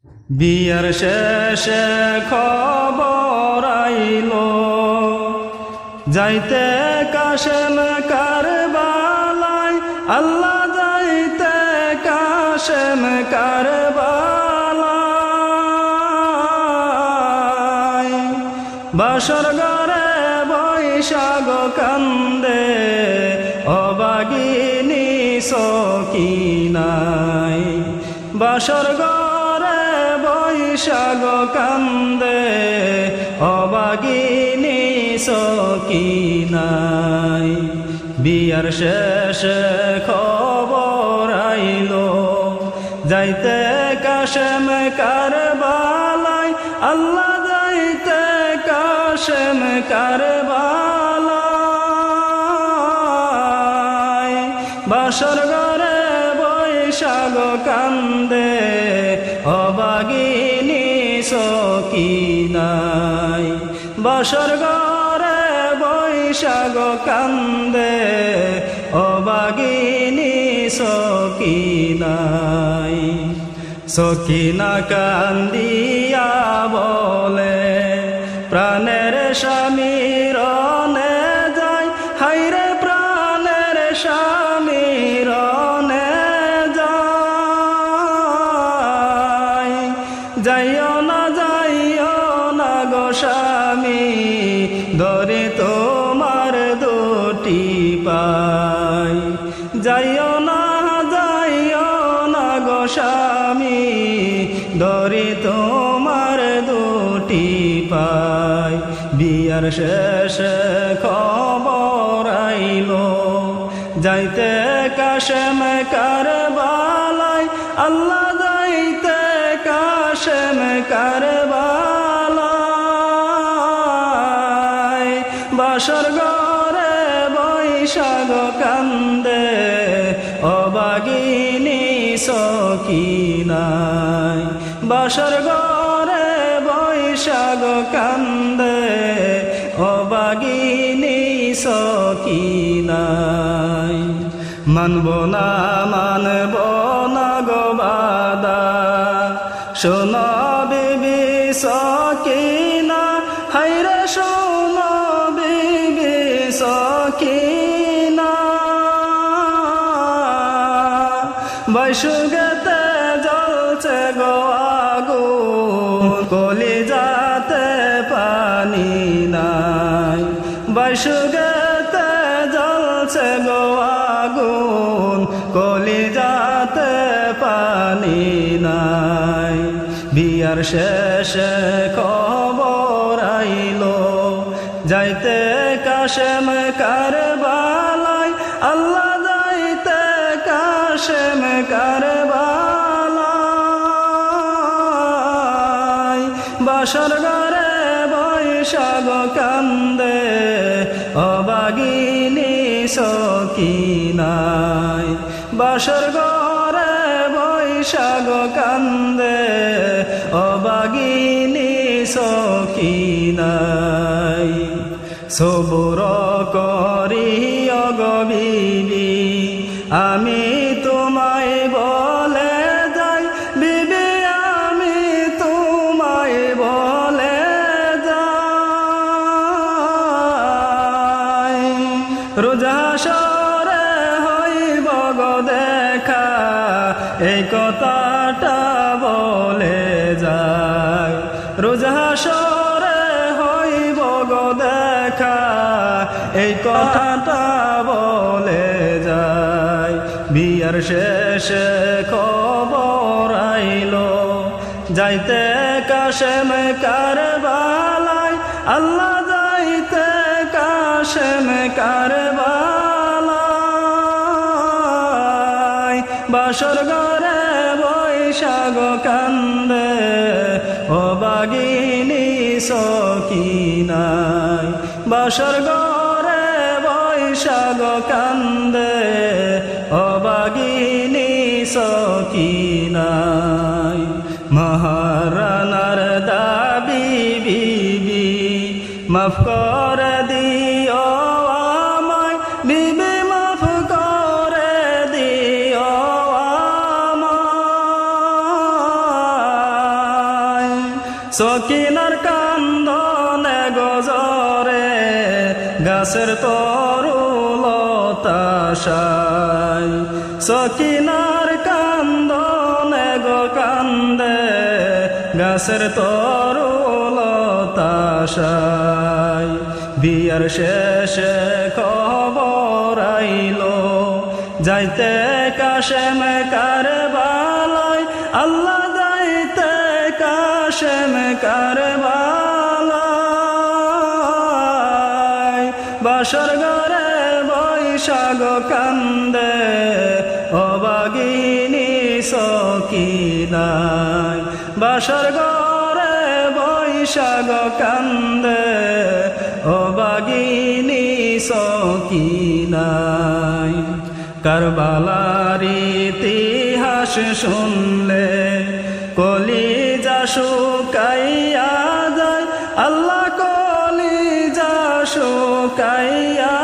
বিয়ার শেষে খবর আইলো যাইতে কাশেম কারবালায়, আল্লাহ যাইতে কাশেম কারবালায়। বাসর ঘরে বৈশাখ কান্দে অবাগিনী সকিনায়, বাসর ঘরে বৈশাখ কান্দে অবাগিনী সকিনায়। বিয়ার শেষে খবর আইলো যাইতে কাশেম কারবালায়, আল্লাহ যাইতে কাশেম কারবালায়। বাসর ঘরে বৈশাখ কান্দে অবাগিনী সকিনায়, বাসর ঘরে বৈশাখ কান্দে অবাগিনী সকিনায়। সকিনা কান্দিয়া বলে প্রাণের স্বামী রনে যায়, হাইরে প্রাণের স্বামী রনে যায়। যাইও না গো স্বামী, ধরে তোমার দুটি পাই। যাইও না গো স্বামী, ধরে তোমার দুটি পাই। বিয়ার শেষে খবর আইলো যাইতে কাশেম কারবালায়, আল্লাহ যাইতে কাশেম কারবালায়। বাসর ঘরে বৈশাখ কান্দে অবাগিনী সকিনায়, বাসর ঘরে বৈশাখ কান্দে অবাগিনী সকিনায়। মানব না গো বাদা, শোনো বিবি সকিনা, হাইরে শোনো বিবি সকিনা। বৈশুগেতে জ্বলছে গো আগুন, কলিজাতে পানি নাই। বৈশুগেতে জ্বলছে গো আগুন, কলিজাতে পানি নাই। বিয়ার শেষে খবর আইলো যাইতে কাশেম কারবালায়, আল্লাহ যাইতে কাশেম কারবালায়। বাসর ঘরে বৈশাখ কান্দে অবাগিনী সকিনায়, বাসর ঘরে বৈশাখ কান্দে অবাগিনী সকিনায়। সবুর করিও গো বিবি, আমি তোমায় বলে যাই, বিবি আমি তোমায় বলে যাই। রোজ হাসরে হইব গো দেখা, এই কথাটা বলে যায়। রোজ হাসরে হইব গো দেখা, এই কথাটা বলে যায়। বিয়ার শেষে খবর আইলো যাইতে কাশেম কারবালায়, আল্লাহ যাইতে কাশেম কারবালায়। বাসর ঘরে বৈশাখ কান্দে অবাগিনী সকিনায়, বাসর ঘরে বৈশাখ কান্দে অবাগিনী সকিনায়। মহারানার দাবি বিবি, মাফ করে দিও আমায়, বিবি মাফ করে দিও আমায়। সকিনার কান্দনে গজরে গাছের তরুলতাশায় সকিনার কান্দনে গো কান্দে গাছের তরুলতাশায় বিয়ার শেষে খবর আইলো যাইতে কাশেম কারবালায় আল্লাহ যাইতে কাশেম কারবালায় বাসর ঘরে বৈশাখ কান্দে অবাগিনী সকিনায় বাসর ঘরে বৈশাখ কান্দে অবাগিনী সকিনায় কারবালার ইতিহাস শুনলে কলিজা শুকাইয়া যায় আল্লাহ কলিজা শুকাইয়া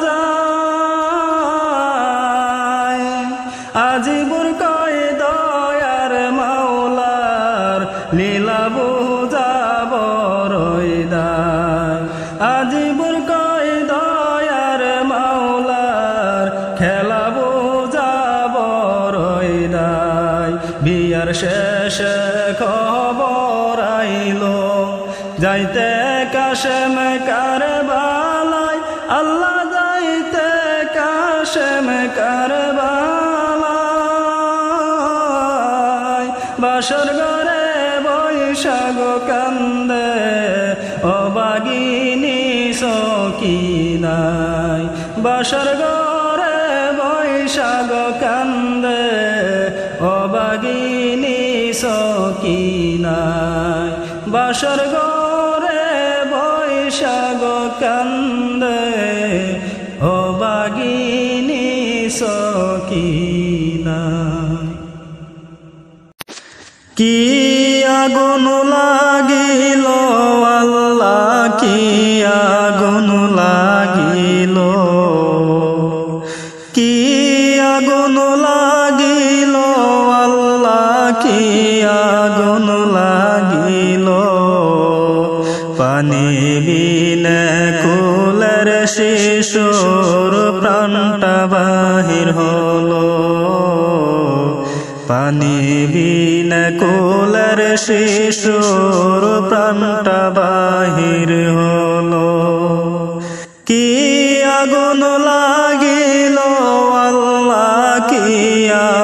যায় আজিবুর কয় দয়ার মাওলার লীলা বুঝাব রইদায় আজিবুর কয় দয়ার মাওলার খেলা বুঝাব রইদায় বিয়ার শেষে খবর আইলো যাইতে কাশেম কারবালায় আল্লাহ যাইতে কাশেম কারবালায় বাসর ঘরে বৈশাখ কান্দে অবাগিনী সকিনায় বাসর ঘরে বৈশাখ কান্দে অবাগিনী সকিনায় বাসর ঘরে বৈশাখ কান্দে অবাগিনী সকিনায় কি আগুন লাগিল আল্লাহ কি আগুন লাগিল কি আগুন লাগিল আল্লাহ কি আগুন লাগিল পানি বিনে কুলের শিশুর প্রাণটা বাহির হলো পানি বিনে কুলের শিশুর প্রাণটা বাহির হলো কি আগুন লাগিল আল্লাহ কি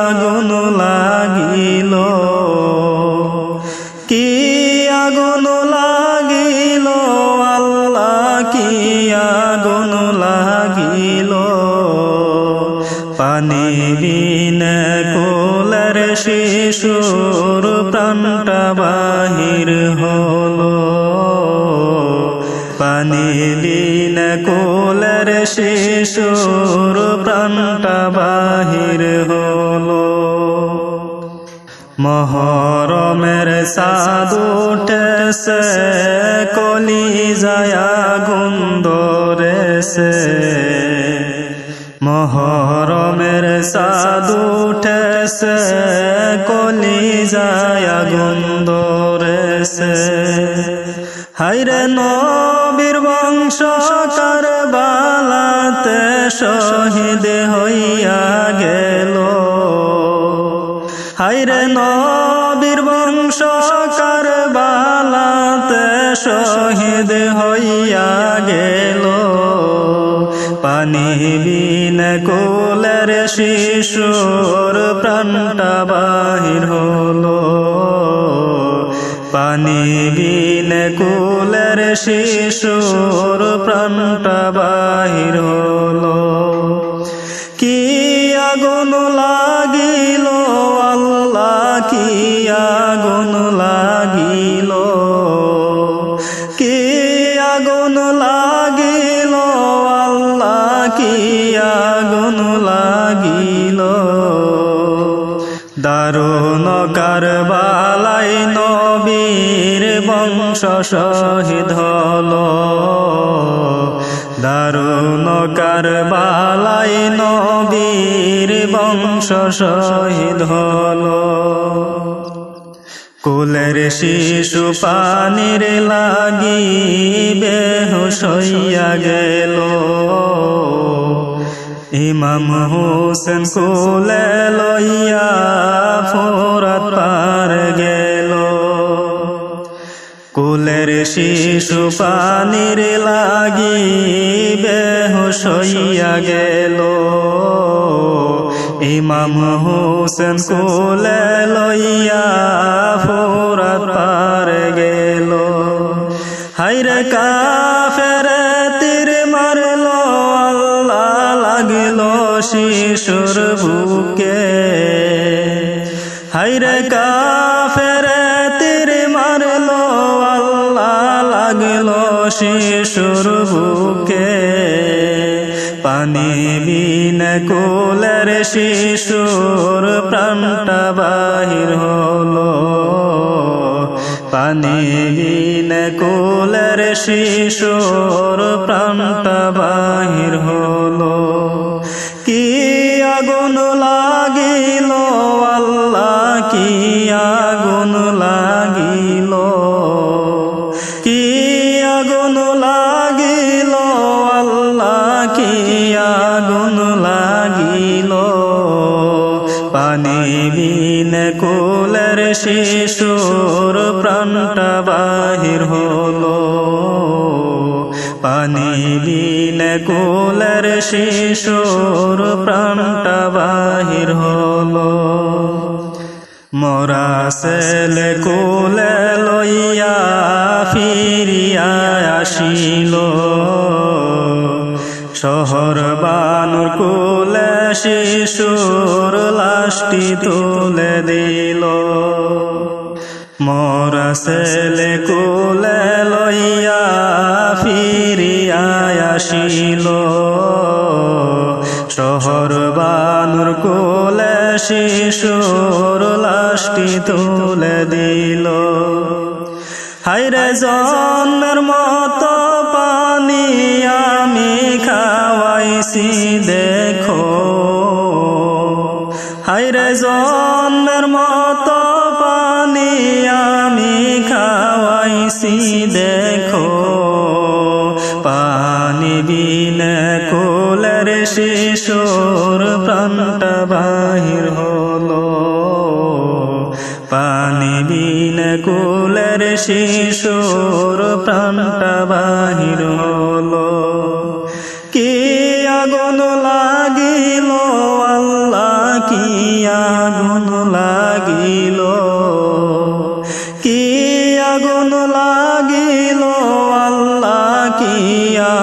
আগুন লাগিল কি আগুন লাগিল আল্লাহ কি আগুন লাগিল পানি বিনে কোলের শিশুর প্রাণটা বাহির হলো পানি বিনে কোলের শিশুর প্রাণটা বাহির হলো মহরমের চাঁদ উঠেছে কলিজায় আগুন ধরেছে মহরমের চাঁদ উঠেছে কলিজায় আগুন ধরেছে হায়রে নবীর বংশ কারবালাতে শহীদ হইয়া গেল হায়রে নবীর বংশ কারবালাতে শহীদ হইয়া গেল পানি বিনে কোলের শিশুর প্রাণটা বাহির হলো পানি বিনে কোলের শিশুর প্রাণটা বাহির হলো কি আগুন লাগিল আল্লাহ কি আগুন লাগিল কি আগুন লাগিল আল্লাহ কি আগুন লাগিল দারুণ কারবালায় নবীর বংশ শহীদ হলো দারুণ কারবালায় নবীর বংশ শহীদ হলো কোলের শিশু পানির লাগি বেহুশ হইয়া গেল। ইমাম হোসেন কোলে লইয়া ফোরাত পার গেল। কোলের শিশু পানির লাগি বেহুশ হইয়া গেল। ইমাম হোসেন কোলে লইয়া ফোরাত পার গেল। হায়রে কাফের তীর মারলো আল্লাহ লাগিল শিশুর বুকে। হায়রে কাফের তীর মারলো আল্লাহ লাগিল শিশুর বুকে। পানি বিনে কোলের শিশুর প্রাণটা বাহির হলো। পানি বিনে কোলের শিশুর প্রাণটা বাহির হলো। কি আগুন লাগিল আল্লাহ, কি আগুন লাগিল, কি আগুন লাগিল আল্লাহ, কি আগুন লাগিল। পানি বিনে কোলের শিশুর প্রাণটা বাহির হলো। পানি বিনে কোলের শিশুর প্রাণটা বাহির হলো। মরা ছেলে কোলে লইয়া ফিরিয়া আসিল। শহর বানুর কোলে শিশুর লাশটি তুলে দিল। মরা ছেলে কোলে লইয়া ফিরিয়া আসিল। শহর বানুর কোলে শিশুর লাশটি তুলে দিল। হায়রে জন্মের মতো পানি আমি খাওয়াইছি দেখো। হায়রে জন্মের মতো পানি আমি খাওয়াইছি দেখো। পানি বিনে কোলের শিশুর প্রাণটা বাহির হলো। পানি বিনে কোলের শিশুর প্রাণটা বাহির হলো। কি আগুন লাগিল আল্লাহ, কি আগুন লাগিল, কি আগুন লাগিল আল্লাহ, কি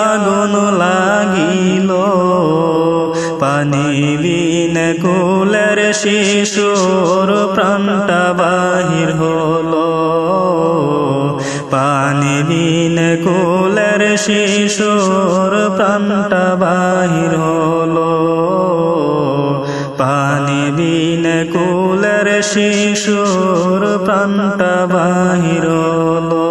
আগুন লাগিল। পানি বিনে কোলের শিশুর প্রাণটা বাহির হলো। পানি বিনে কোলের শিশুর প্রাণটা বাহির হলো। পানি বিনে কোলের শিশুর প্রাণটা বাহির হলো।